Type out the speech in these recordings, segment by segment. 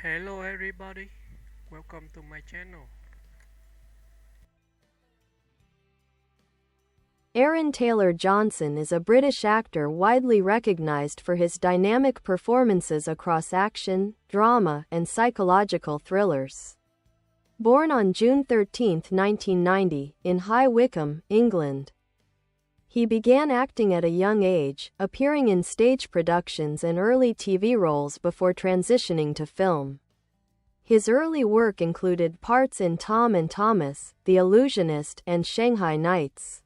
Hello everybody, welcome to my channel. Aaron Taylor-Johnson is a British actor widely recognized for his dynamic performances across action, drama, and psychological thrillers. Born on June 13, 1990, in High Wycombe, England. He began acting at a young age, appearing in stage productions and early TV roles before transitioning to film. His early work included parts in Tom and Thomas, The Illusionist, and Shanghai Knights.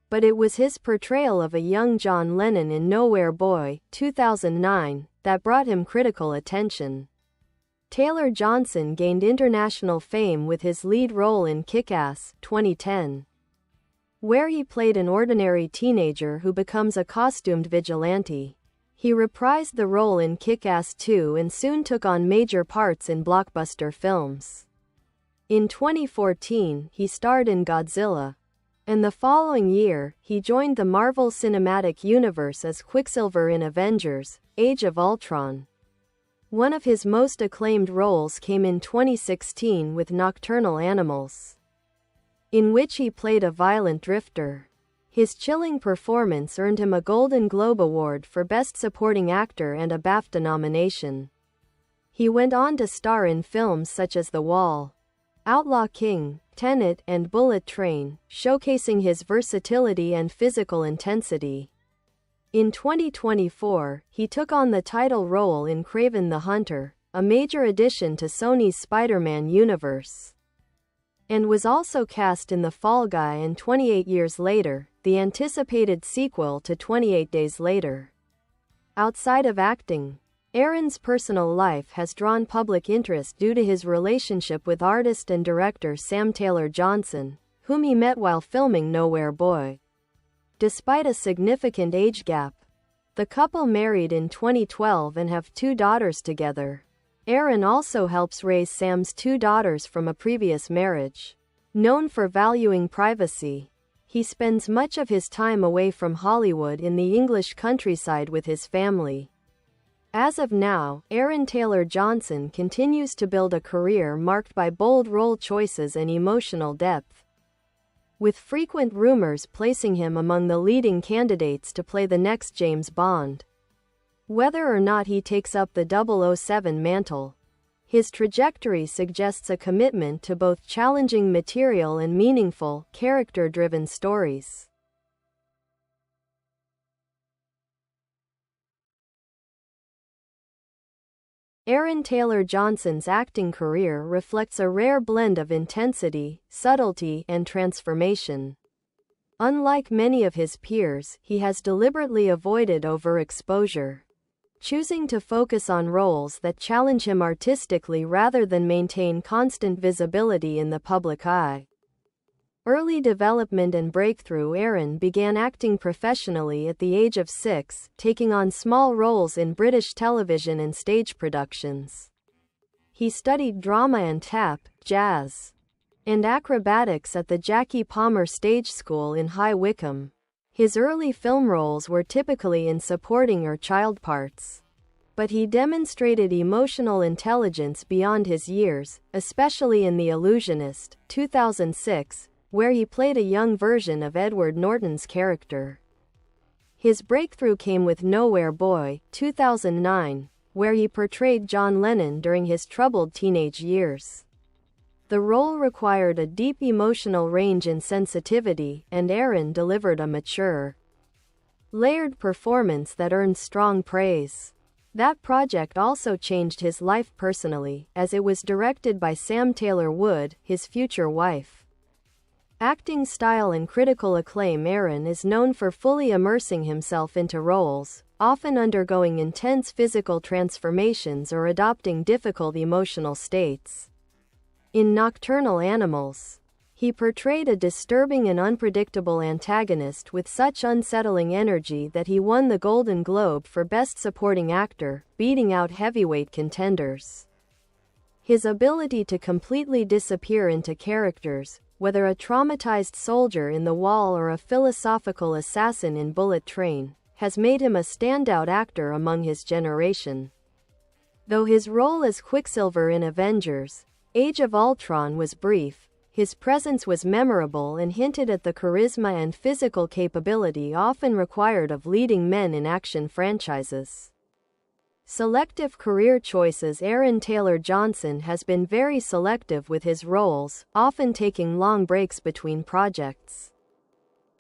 But it was his portrayal of a young John Lennon in Nowhere Boy, 2009, that brought him critical attention. Taylor-Johnson gained international fame with his lead role in Kick-Ass, 2010, where he played an ordinary teenager who becomes a costumed vigilante. He reprised the role in Kick-Ass 2 and soon took on major parts in blockbuster films. In 2014, he starred in Godzilla, and the following year, he joined the Marvel Cinematic Universe as Quicksilver in Avengers: Age of Ultron. One of his most acclaimed roles came in 2016 with Nocturnal Animals, in which he played a violent drifter. His chilling performance earned him a Golden Globe Award for Best Supporting Actor and a BAFTA nomination. He went on to star in films such as The Wall, Outlaw King, Tenet, and Bullet Train, showcasing his versatility and physical intensity. In 2024, he took on the title role in Kraven the Hunter, a major addition to Sony's Spider-Man universe, and was also cast in The Fall Guy and 28 Years Later, the anticipated sequel to 28 Days Later. Outside of acting, Aaron's personal life has drawn public interest due to his relationship with artist and director Sam Taylor-Johnson, whom he met while filming Nowhere Boy. Despite a significant age gap, the couple married in 2012 and have 2 daughters together. Aaron also helps raise Sam's 2 daughters from a previous marriage. Known for valuing privacy, he spends much of his time away from Hollywood in the English countryside with his family. As of now, Aaron Taylor-Johnson continues to build a career marked by bold role choices and emotional depth, with frequent rumors placing him among the leading candidates to play the next James Bond. Whether or not he takes up the 007 mantle, his trajectory suggests a commitment to both challenging material and meaningful, character-driven stories. Aaron Taylor-Johnson's acting career reflects a rare blend of intensity, subtlety, and transformation. Unlike many of his peers, he has deliberately avoided overexposure, choosing to focus on roles that challenge him artistically rather than maintain constant visibility in the public eye. Early development and breakthrough: Aaron began acting professionally at the age of 6, taking on small roles in British television and stage productions. He studied drama and tap, jazz, and acrobatics at the Jackie Palmer Stage School in High Wycombe. His early film roles were typically in supporting or child parts, but he demonstrated emotional intelligence beyond his years, especially in The Illusionist, 2006, where he played a young version of Edward Norton's character. His breakthrough came with Nowhere Boy, 2009, where he portrayed John Lennon during his troubled teenage years. The role required a deep emotional range and sensitivity, and Aaron delivered a mature, layered performance that earned strong praise. That project also changed his life personally, as it was directed by Sam Taylor Wood, his future wife. Acting style and critical acclaim: Aaron is known for fully immersing himself into roles, often undergoing intense physical transformations or adopting difficult emotional states. In Nocturnal Animals, he portrayed a disturbing and unpredictable antagonist with such unsettling energy that he won the Golden Globe for Best Supporting Actor, beating out heavyweight contenders. His ability to completely disappear into characters, whether a traumatized soldier in The Wall or a philosophical assassin in Bullet Train, has made him a standout actor among his generation. Though his role as Quicksilver in Avengers: Age of Ultron was brief, his presence was memorable and hinted at the charisma and physical capability often required of leading men in action franchises. Selective career choices: Aaron Taylor Johnson has been very selective with his roles, often taking long breaks between projects.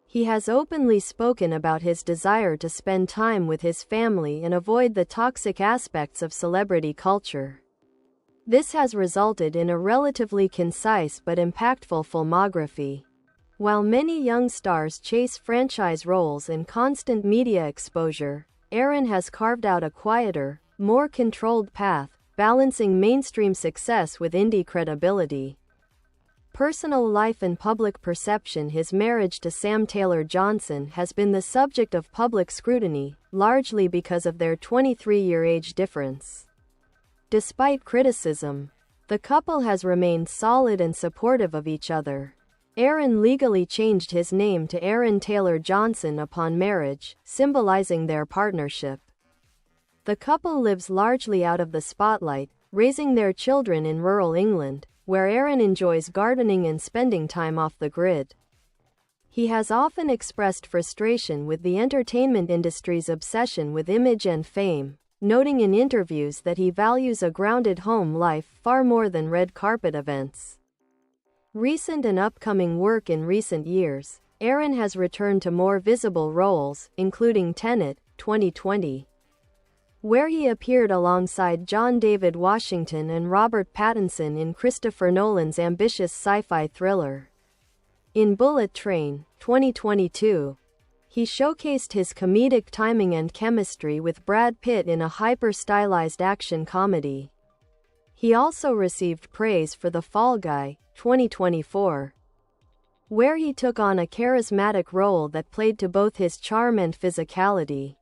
He has openly spoken about his desire to spend time with his family and avoid the toxic aspects of celebrity culture. This has resulted in a relatively concise but impactful filmography. While many young stars chase franchise roles and constant media exposure, Aaron has carved out a quieter, more controlled path, balancing mainstream success with indie credibility. Personal life and public perception: his marriage to Sam Taylor Johnson has been the subject of public scrutiny, largely because of their 23-year age difference. Despite criticism, the couple has remained solid and supportive of each other. Aaron legally changed his name to Aaron Taylor Johnson upon marriage, symbolizing their partnership. The couple lives largely out of the spotlight, raising their children in rural England, where Aaron enjoys gardening and spending time off the grid. He has often expressed frustration with the entertainment industry's obsession with image and fame, noting in interviews that he values a grounded home life far more than red carpet events. Recent and upcoming work: in recent years, Aaron has returned to more visible roles, including Tenet, 2020, where he appeared alongside John David Washington and Robert Pattinson in Christopher Nolan's ambitious sci-fi thriller. In Bullet Train, 2022, he showcased his comedic timing and chemistry with Brad Pitt in a hyper-stylized action comedy. He also received praise for The Fall Guy, 2024, where he took on a charismatic role that played to both his charm and physicality.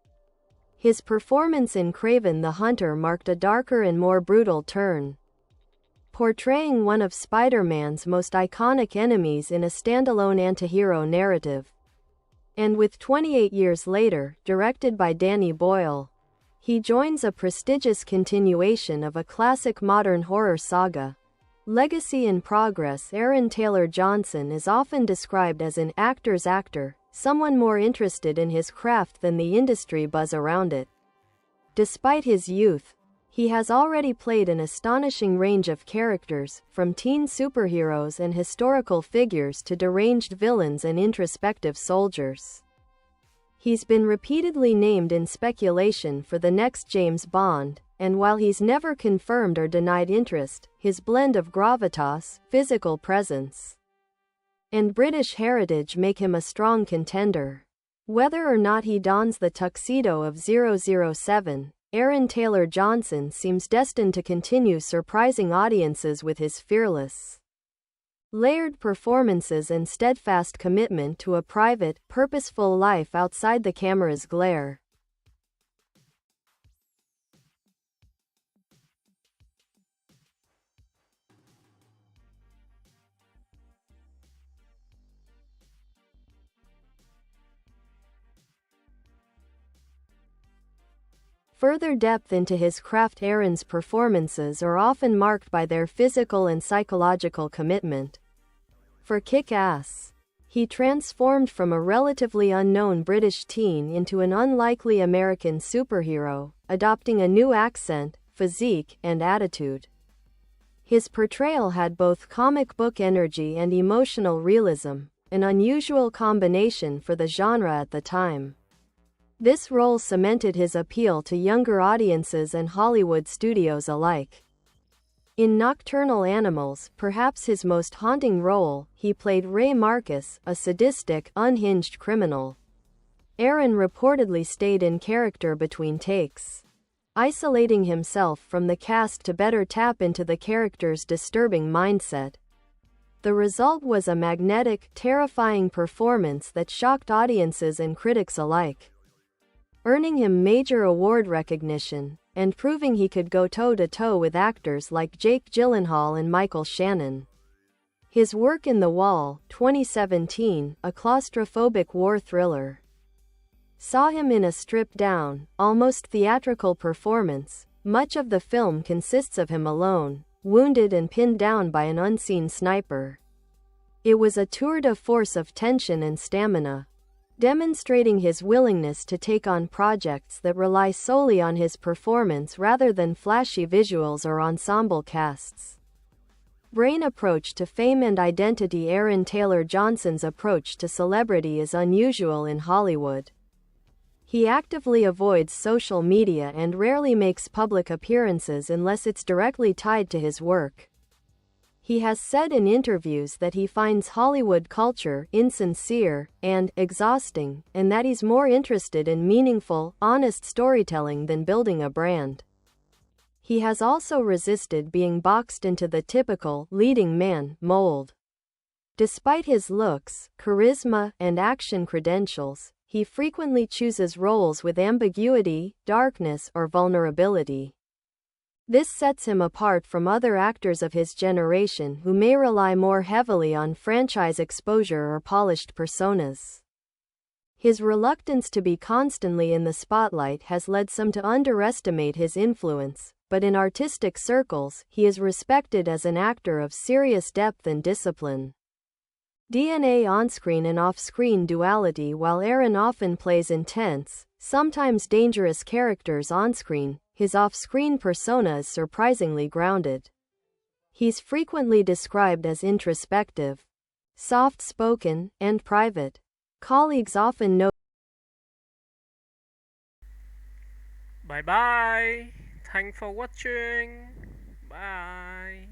His performance in Kraven the Hunter marked a darker and more brutal turn, portraying one of Spider-Man's most iconic enemies in a standalone antihero narrative. And with 28 years later, directed by Danny Boyle, he joins a prestigious continuation of a classic modern horror saga. Legacy in progress: Aaron Taylor Johnson is often described as an actor's actor, someone more interested in his craft than the industry buzz around it. Despite his youth, he has already played an astonishing range of characters, from teen superheroes and historical figures to deranged villains and introspective soldiers. He's been repeatedly named in speculation for the next James Bond, and while he's never confirmed or denied interest, his blend of gravitas, physical presence, and British heritage make him a strong contender. Whether or not he dons the tuxedo of 007, Aaron Taylor Johnson seems destined to continue surprising audiences with his fearless, layered performances and steadfast commitment to a private, purposeful life outside the camera's glare. Further depth into his craft: Aaron's performances are often marked by their physical and psychological commitment. For Kick-Ass, he transformed from a relatively unknown British teen into an unlikely American superhero, adopting a new accent, physique, and attitude. His portrayal had both comic book energy and emotional realism, an unusual combination for the genre at the time. This role cemented his appeal to younger audiences and Hollywood studios alike. In Nocturnal Animals, perhaps his most haunting role, he played Ray Marcus, a sadistic, unhinged criminal. Aaron reportedly stayed in character between takes, isolating himself from the cast to better tap into the character's disturbing mindset. The result was a magnetic, terrifying performance that shocked audiences and critics alike, earning him major award recognition, and proving he could go toe-to-toe with actors like Jake Gyllenhaal and Michael Shannon. His work in The Wall, 2017, a claustrophobic war thriller, saw him in a stripped-down, almost theatrical performance, Much of the film consists of him alone, wounded and pinned down by an unseen sniper. It was a tour de force of tension and stamina, demonstrating his willingness to take on projects that rely solely on his performance rather than flashy visuals or ensemble casts. Brain approach to fame and identity. Aaron Taylor Johnson's approach to celebrity is unusual in Hollywood. He actively avoids social media and rarely makes public appearances unless it's directly tied to his work. He has said in interviews that he finds Hollywood culture insincere and exhausting, and that he's more interested in meaningful, honest storytelling than building a brand. He has also resisted being boxed into the typical leading man mold. Despite his looks, charisma, and action credentials, he frequently chooses roles with ambiguity, darkness, or vulnerability. This sets him apart from other actors of his generation who may rely more heavily on franchise exposure or polished personas. His reluctance to be constantly in the spotlight has led some to underestimate his influence, but in artistic circles, he is respected as an actor of serious depth and discipline. DNA on-screen and off-screen duality. While Aaron often plays intense, sometimes dangerous characters on-screen, his off-screen persona is surprisingly grounded. He's frequently described as introspective, soft-spoken, and private. Colleagues often note. Bye bye. Thanks for watching. Bye.